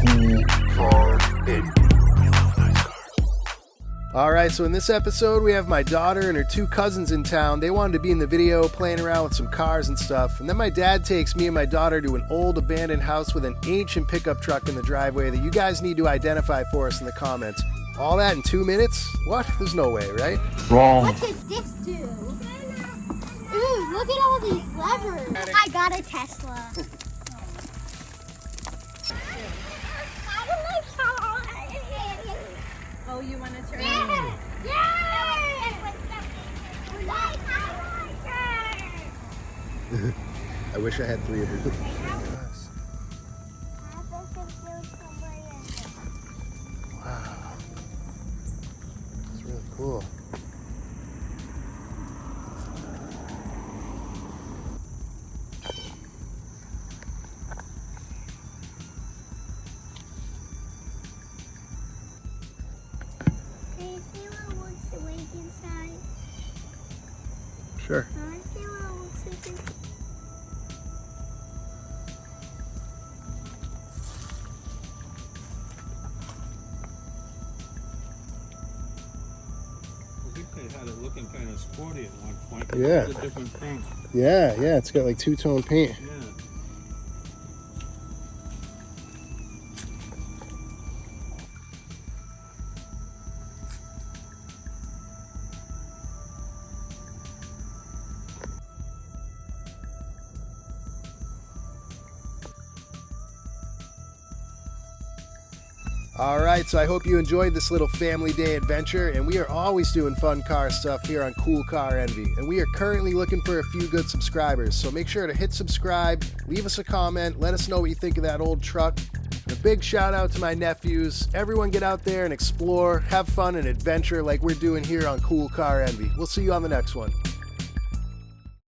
Cool Car Envy. Alright, so in this episode we have my daughter and her two cousins in town. They wanted to be in the video playing around with some cars and stuff. And then my dad takes me and my daughter to an old abandoned house with an ancient pickup truck in the driveway that you guys need to identify for us in the comments. All that in 2 minutes? What? There's no way, right? Wrong. What does this do? Ooh, look at all these levers. I got a Tesla. Oh, you want to turn? Yeah! I wish I had 3 of them. Wow. It's really cool. Can you see what it looks like inside? Sure. I want to see what it looks like inside. I think they had it looking kind of sporty at one point. Yeah. It's a different thing. Yeah, it's got like 2-tone paint. Yeah. Alright, so I hope you enjoyed this little family day adventure, and we are always doing fun car stuff here on Cool Car Envy, and we are currently looking for a few good subscribers, so make sure to hit subscribe, leave us a comment, let us know what you think of that old truck, and a big shout out to my nephews. Everyone get out there and explore, have fun and adventure like we're doing here on Cool Car Envy. We'll see you on the next one.